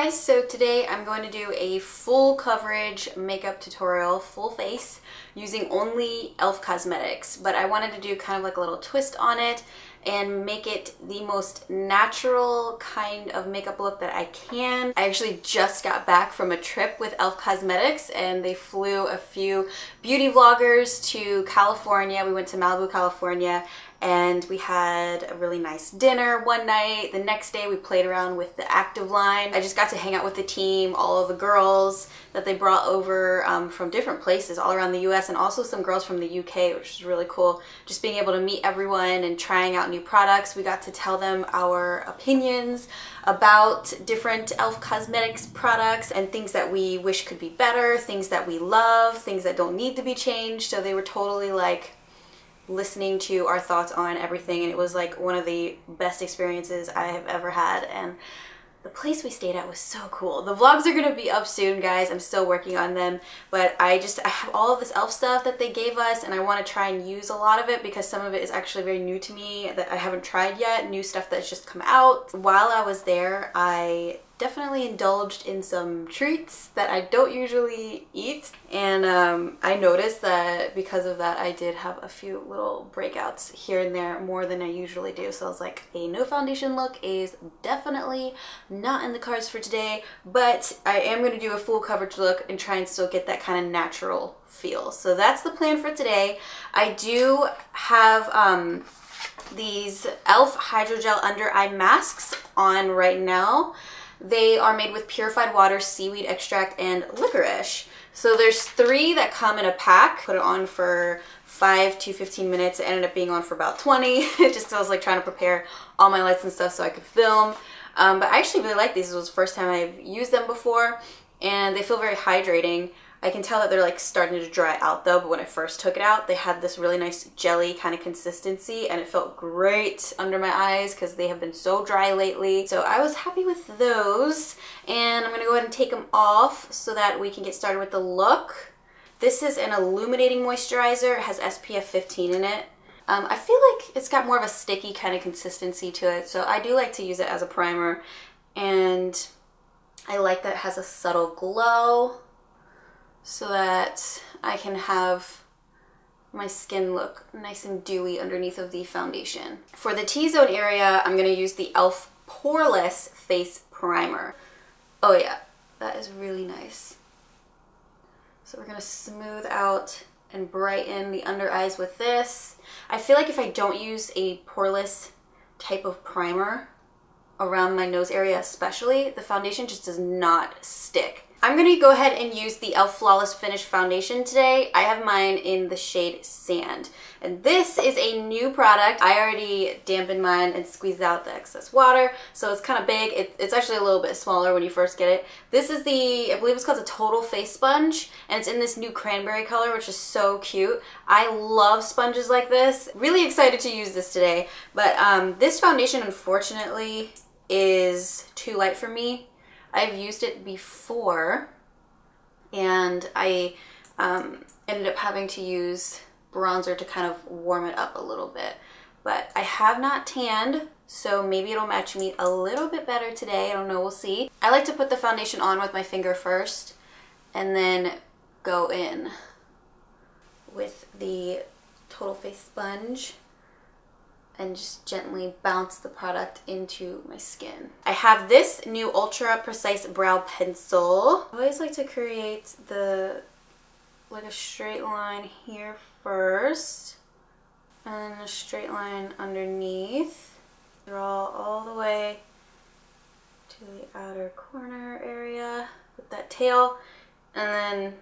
guys, so today I'm going to do a full coverage makeup tutorial, full face, using only e.l.f. cosmetics, but I wanted to do kind of like a little twist on it and make it the most natural kind of makeup look that I can. I actually just got back from a trip with e.l.f. Cosmetics and they flew a few beauty vloggers to California. We went to Malibu, California, and we had a really nice dinner one night. The next day we played around with the active line. I just got to hang out with the team, all of the girls that they brought over from different places all around the US, and also some girls from the UK, which was really cool. Just being able to meet everyone and trying out new products. We got to tell them our opinions about different e.l.f. Cosmetics products and things that we wish could be better, things that we love, things that don't need to be changed. So they were totally like listening to our thoughts on everything, and it was like one of the best experiences I have ever had. And the place we stayed at was so cool. The vlogs are gonna be up soon, guys. I'm still working on them, but I have all of this e.l.f. stuff that they gave us, and I want to try and use a lot of it because some of it is actually very new to me that I haven't tried yet, new stuff that's just come out. While I was there, I definitely indulged in some treats that I don't usually eat, and I noticed that because of that I did have a few little breakouts here and there, more than I usually do. So I was like, a no foundation look is definitely not in the cards for today, but I am going to do a full coverage look and try and still get that kind of natural feel. So that's the plan for today. I do have these e.l.f. Hydrogel under eye masks on right now. They are made with purified water, seaweed extract, and licorice. So there's 3 that come in a pack. Put it on for 5 to 15 minutes. It ended up being on for about 20. Just 'cause I was like trying to prepare all my lights and stuff so I could film. But I actually really like these. This was the first time I've used them before, and they feel very hydrating. I can tell that they're like starting to dry out though, but when I first took it out, they had this really nice jelly kind of consistency, and it felt great under my eyes because they have been so dry lately. So I was happy with those, and I'm gonna go ahead and take them off so that we can get started with the look. This is an illuminating moisturizer. It has SPF 15 in it. I feel like it's got more of a sticky kind of consistency to it, so I do like to use it as a primer, and I like that it has a subtle glow, so that I can have my skin look nice and dewy underneath of the foundation. For the T-zone area, I'm gonna use the e.l.f. Poreless Face Primer. Oh yeah, that is really nice. So we're gonna smooth out and brighten the under eyes with this. I feel like if I don't use a poreless type of primer around my nose area especially, the foundation just does not stick. I'm going to go ahead and use the e.l.f. Flawless Finish Foundation today. I have mine in the shade Sand. And this is a new product. I already dampened mine and squeezed out the excess water, so it's kind of big. It's actually a little bit smaller when you first get it. This is the, I believe it's called the Total Face Sponge, and it's in this new cranberry color, which is so cute. I love sponges like this. Really excited to use this today, but this foundation unfortunately is too light for me. I've used it before, and I ended up having to use bronzer to kind of warm it up a little bit. But I have not tanned, so maybe it'll match me a little bit better today. I don't know, we'll see. I like to put the foundation on with my finger first, and then go in with the Total Face Sponge and just gently bounce the product into my skin. I have this new Ultra Precise Brow Pencil. I always like to create like a straight line here first, and then a straight line underneath. Draw all the way to the outer corner area with that tail, and then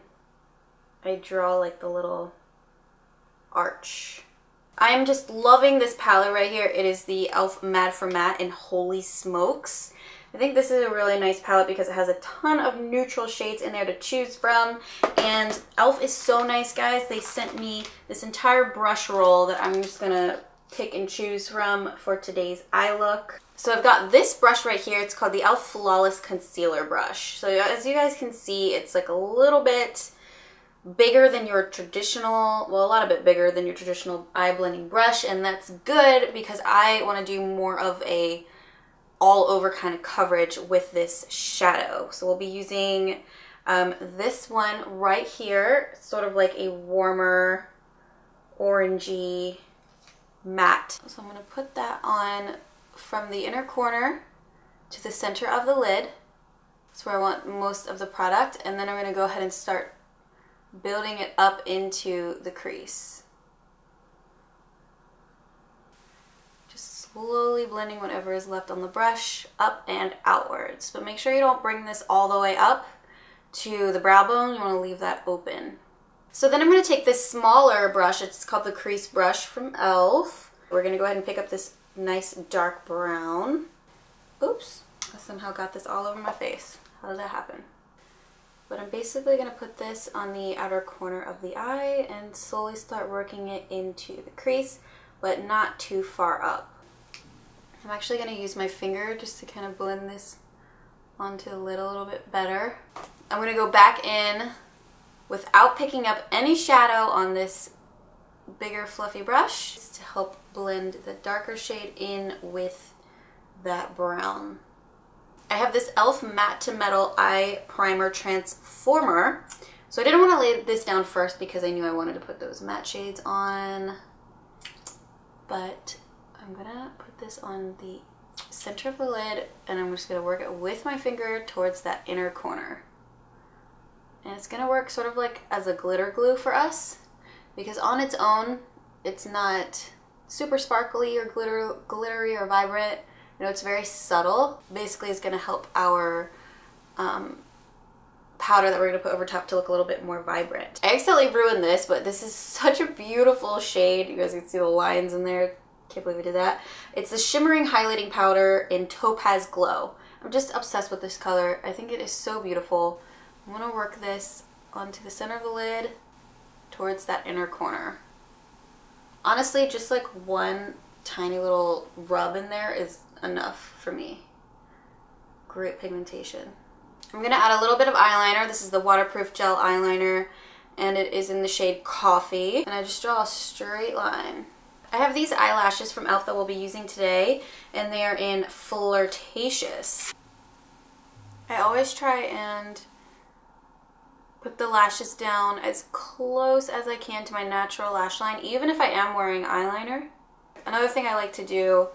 I draw like the little arch. I'm just loving this palette right here. It is the e.l.f. Mad for Matte in Holy Smokes. I think this is a really nice palette because it has a ton of neutral shades in there to choose from. And e.l.f. is so nice, guys. They sent me this entire brush roll that I'm just gonna pick and choose from for today's eye look. So I've got this brush right here. It's called the e.l.f. Flawless Concealer Brush. So as you guys can see, it's like a little bit bigger than your traditional, well, a lot of bit bigger than your traditional eye blending brush, and that's good because I want to do more of a all over kind of coverage with this shadow. So we'll be using this one right here, sort of like a warmer orangey matte. So I'm going to put that on from the inner corner to the center of the lid. That's where I want most of the product, and then I'm going to go ahead and start building it up into the crease. Just slowly blending whatever is left on the brush up and outwards, but make sure you don't bring this all the way up to the brow bone. You want to leave that open. So then I'm going to take this smaller brush, it's called the Crease Brush from E.L.F. We're going to go ahead and pick up this nice dark brown. Oops, I somehow got this all over my face. How did that happen? But I'm basically going to put this on the outer corner of the eye and slowly start working it into the crease, but not too far up. I'm actually going to use my finger just to kind of blend this onto the lid a little bit better. I'm going to go back in without picking up any shadow on this bigger fluffy brush to help blend the darker shade in with that brown. I have this E.L.F. Matte to Metal Eye Primer Transformer. So I didn't want to lay this down first because I knew I wanted to put those matte shades on. But I'm going to put this on the center of the lid and I'm just going to work it with my finger towards that inner corner. And it's going to work sort of like as a glitter glue for us, because on its own, it's not super sparkly or glittery or vibrant. You know, it's very subtle. Basically, it's going to help our powder that we're going to put over top to look a little bit more vibrant. I accidentally ruined this, but this is such a beautiful shade. You guys can see the lines in there. Can't believe I did that. It's the Shimmering Highlighting Powder in Topaz Glow. I'm just obsessed with this color. I think it is so beautiful. I'm going to work this onto the center of the lid towards that inner corner. Honestly, just like one tiny little rub in there is enough for me. Great pigmentation. I'm going to add a little bit of eyeliner. This is the Waterproof Gel Eyeliner and it is in the shade Coffee. And I just draw a straight line. I have these eyelashes from E.L.F. that we'll be using today and they are in Flirtatious. I always try and put the lashes down as close as I can to my natural lash line, even if I am wearing eyeliner. Another thing I like to do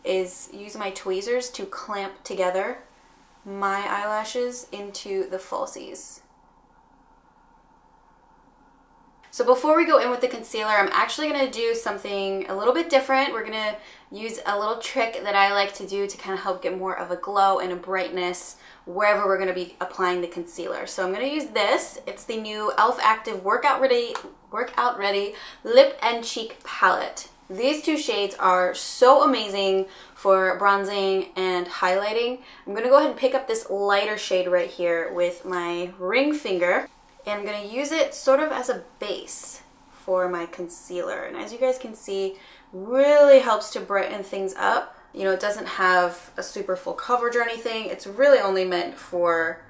is use my tweezers to clamp together my eyelashes into the falsies. So before we go in with the concealer, I'm actually going to do something a little bit different. We're going to use a little trick that I like to do to kind of help get more of a glow and a brightness wherever we're going to be applying the concealer. So I'm going to use this. It's the new E.L.F. Active Workout Ready Lip and Cheek Palette. These two shades are so amazing for bronzing and highlighting. I'm going to go ahead and pick up this lighter shade right here with my ring finger. And I'm going to use it sort of as a base for my concealer. And as you guys can see, really helps to brighten things up. You know, it doesn't have a super full coverage or anything. It's really only meant for,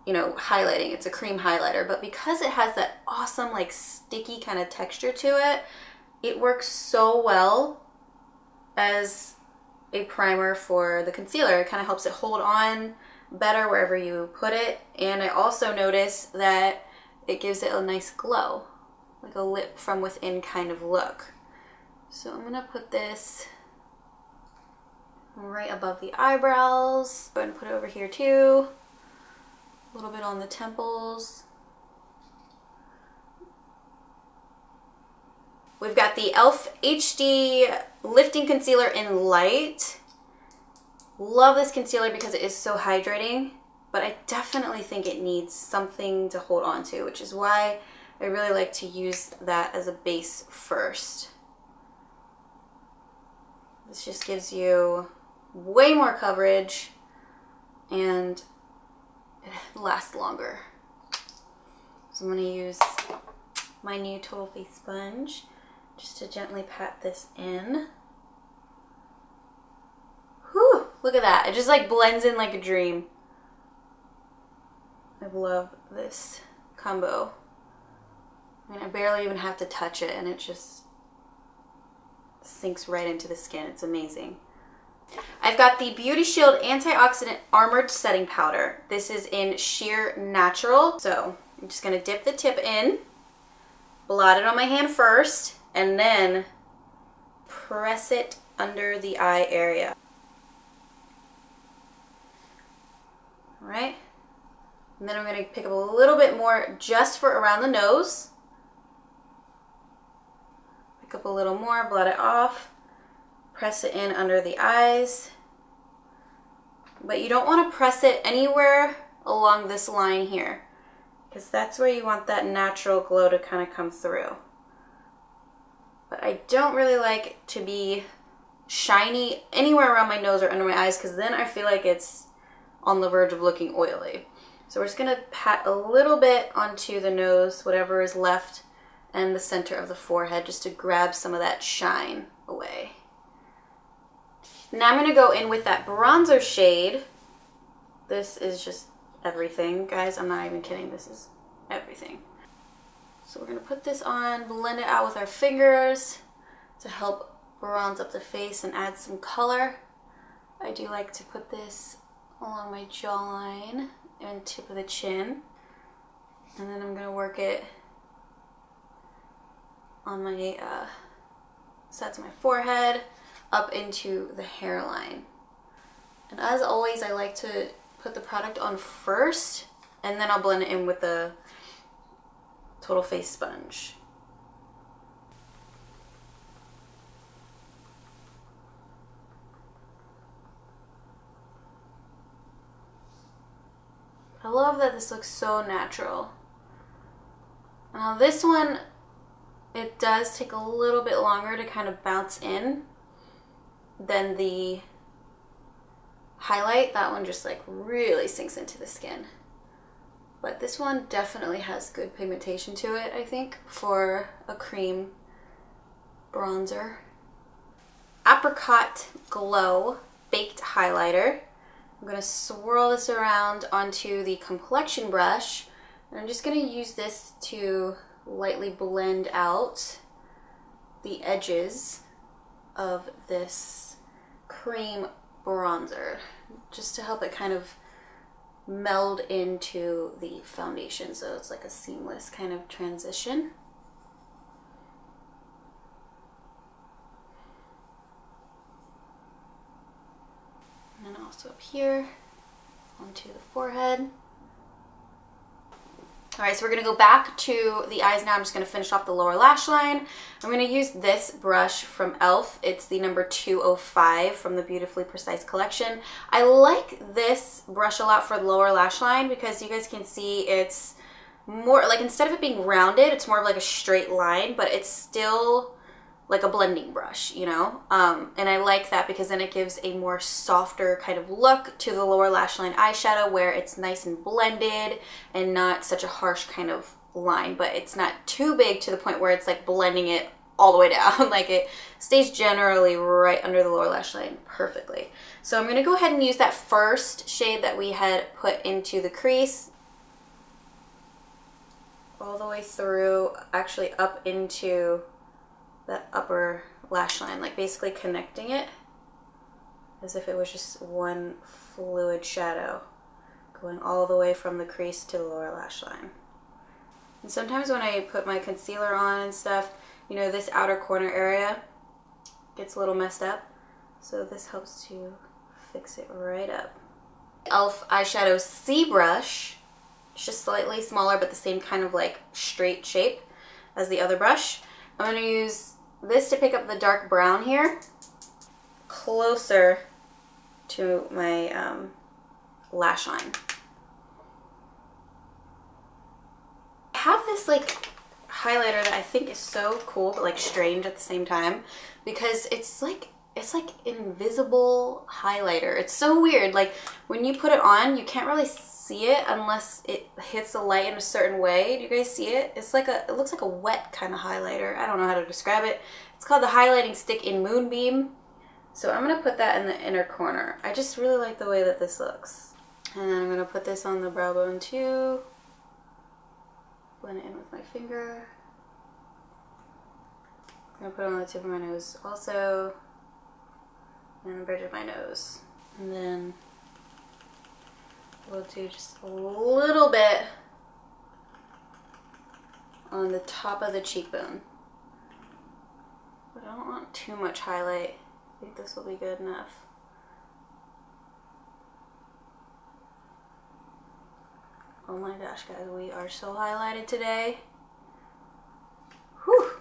you know, highlighting. It's a cream highlighter. But because it has that awesome, like, sticky kind of texture to it, it works so well as a primer for the concealer. It kind of helps it hold on better wherever you put it, and I also notice that it gives it a nice glow, like a lip from within kind of look. So I'm gonna put this right above the eyebrows. Go ahead and put it over here too, a little bit on the temples. We've got the E.L.F. HD Lifting Concealer in Light. Love this concealer because it is so hydrating, but I definitely think it needs something to hold on to, which is why I really like to use that as a base first. This just gives you way more coverage and it lasts longer. So I'm going to use my new Total Face sponge just to gently pat this in. Whew, look at that. It just like blends in like a dream. I love this combo. I mean, I barely even have to touch it and it just sinks right into the skin. It's amazing. I've got the Beauty Shield Antioxidant Armored Setting Powder. This is in Sheer Natural. So I'm just gonna dip the tip in, blot it on my hand first, and then press it under the eye area. All right, and then I'm gonna pick up a little bit more just for around the nose. Pick up a little more, blot it off, press it in under the eyes. But you don't want to press it anywhere along this line here, because that's where you want that natural glow to kind of come through. But I don't really like it to be shiny anywhere around my nose or under my eyes, because then I feel like it's on the verge of looking oily. So we're just going to pat a little bit onto the nose, whatever is left, and the center of the forehead, just to grab some of that shine away. Now I'm going to go in with that bronzer shade. This is just everything, guys. I'm not even kidding. This is everything. So we're going to put this on, blend it out with our fingers to help bronze up the face and add some color. I do like to put this along my jawline and tip of the chin. And then I'm going to work it on my sides of my forehead, up into the hairline. And as always, I like to put the product on first, and then I'll blend it in with the Total Face sponge. I love that this looks so natural. Now this one, it does take a little bit longer to kind of bounce in than the highlight. That one just like really sinks into the skin. But this one definitely has good pigmentation to it, I think, for a cream bronzer. Apricot Glow Baked Highlighter. I'm going to swirl this around onto the complexion brush, and I'm just going to use this to lightly blend out the edges of this cream bronzer, just to help it kind of meld into the foundation, so it's like a seamless kind of transition. And then also up here onto the forehead. Alright, so we're going to go back to the eyes now. I'm just going to finish off the lower lash line. I'm going to use this brush from E.L.F. It's the number 205 from the Beautifully Precise collection. I like this brush a lot for the lower lash line because you guys can see it's more, like instead of it being rounded, it's more of like a straight line, but it's still like a blending brush, you know? And I like that because then it gives a more softer kind of look to the lower lash line eyeshadow, where it's nice and blended and not such a harsh kind of line, but it's not too big to the point where it's like blending it all the way down. Like it stays generally right under the lower lash line perfectly. So I'm gonna go ahead and use that first shade that we had put into the crease all the way through, actually up into that upper lash line, like basically connecting it as if it was just one fluid shadow going all the way from the crease to the lower lash line. And sometimes when I put my concealer on and stuff, you know, this outer corner area gets a little messed up, so this helps to fix it right up. E.L.F. eyeshadow C brush. It's just slightly smaller but the same kind of like straight shape as the other brush. I'm going to use this to pick up the dark brown here closer to my lash line. I have this like highlighter that I think is so cool but like strange at the same time, because it's like invisible highlighter. It's so weird. Like when you put it on, you can't really see it unless it hits the light in a certain way. Do you guys see it? It's like it looks like a wet kind of highlighter. I don't know how to describe it. It's called the highlighting stick in Moonbeam. So I'm gonna put that in the inner corner. I just really like the way that this looks. And then I'm gonna put this on the brow bone too. Blend it in with my finger. I'm gonna put it on the tip of my nose also. and the bridge of my nose. And then we'll do just a little bit on the top of the cheekbone. But I don't want too much highlight. I think this will be good enough. Oh my gosh, guys, we are so highlighted today. Whew.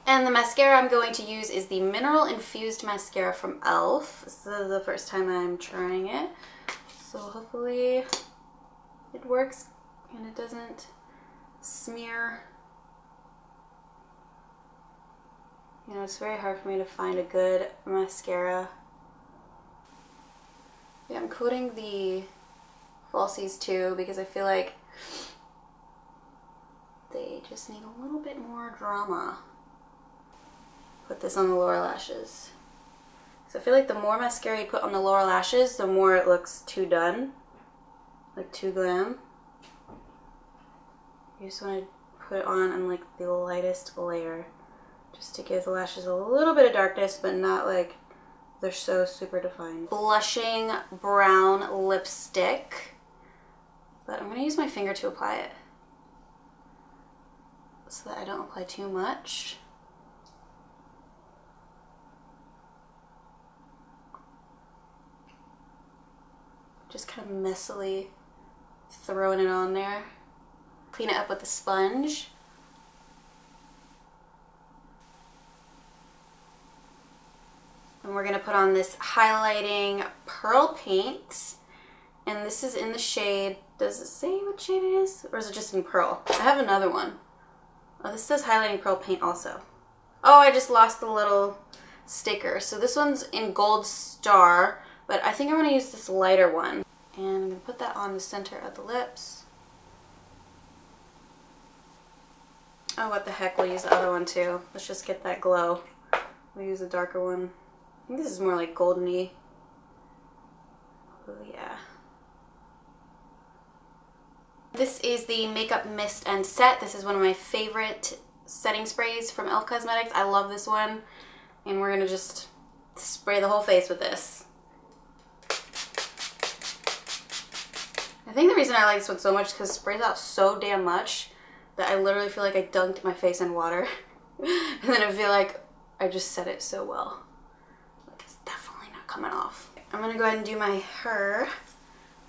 And the mascara I'm going to use is the Mineral Infused Mascara from E.L.F. This is the first time I'm trying it. So hopefully it works and it doesn't smear. You know, it's very hard for me to find a good mascara. Yeah, I'm coating the falsies too because I feel like they just need a little bit more drama. Put this on the lower lashes. So I feel like the more mascara you put on the lower lashes, the more it looks too done, like too glam. You just want to put it on like the lightest layer, just to give the lashes a little bit of darkness, but not like they're so super defined. Blushing brown lipstick, but I'm going to use my finger to apply it so that I don't apply too much. Just kind of messily throwing it on there. Clean it up with a sponge. And we're gonna put on this highlighting pearl paint. And this is in the shade, does it say what shade it is? Or is it just in pearl? I have another one. Oh, this says highlighting pearl paint also. Oh, I just lost the little sticker. So this one's in Gold Star, but I think I'm gonna use this lighter one. And I'm gonna put that on the center of the lips. Oh, what the heck, we'll use the other one too. Let's just get that glow. We'll use a darker one. I think this is more like golden-y. Oh yeah. This is the Makeup Mist and Set. This is one of my favorite setting sprays from E.L.F. Cosmetics. I love this one. And we're gonna just spray the whole face with this. I think the reason I like this one so much is because it sprays out so damn much that I literally feel like I dunked my face in water. And then I feel like I just set it so well. Like it's definitely not coming off. I'm gonna go ahead and do my hair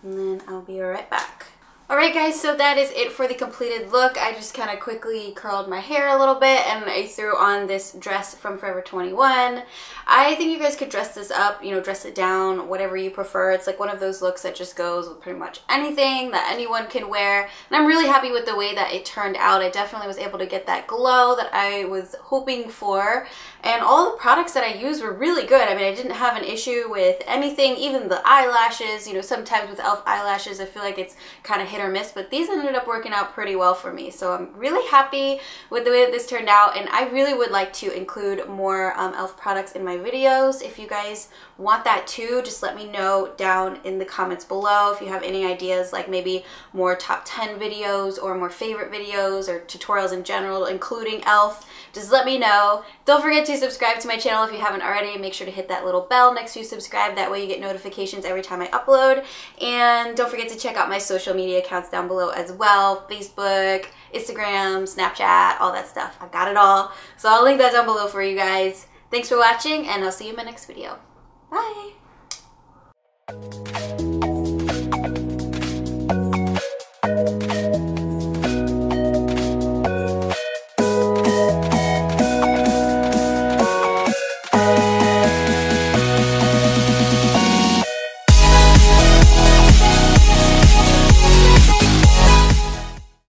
and then I'll be right back. Alright guys, so that is it for the completed look. I just kind of quickly curled my hair a little bit and I threw on this dress from Forever 21. I think you guys could dress this up, you know, dress it down, whatever you prefer. It's like one of those looks that just goes with pretty much anything that anyone can wear. And I'm really happy with the way that it turned out. I definitely was able to get that glow that I was hoping for. And all the products that I used were really good. I mean, I didn't have an issue with anything, even the eyelashes. You know, sometimes with E.L.F. eyelashes, I feel like it's kind of hit or miss, but these ended up working out pretty well for me. So I'm really happy with the way that this turned out, and I really would like to include more E.L.F. products in my videos. If you guys want that too, just let me know down in the comments below. If you have any ideas, like maybe more top 10 videos or more favorite videos or tutorials in general, including E.L.F., just let me know. Don't forget to subscribe to my channel if you haven't already. Make sure to hit that little bell next to subscribe. That way you get notifications every time I upload. And don't forget to check out my social media accounts down below as well. Facebook, Instagram, Snapchat, all that stuff. I've got it all. So I'll link that down below for you guys. Thanks for watching, and I'll see you in my next video. Bye!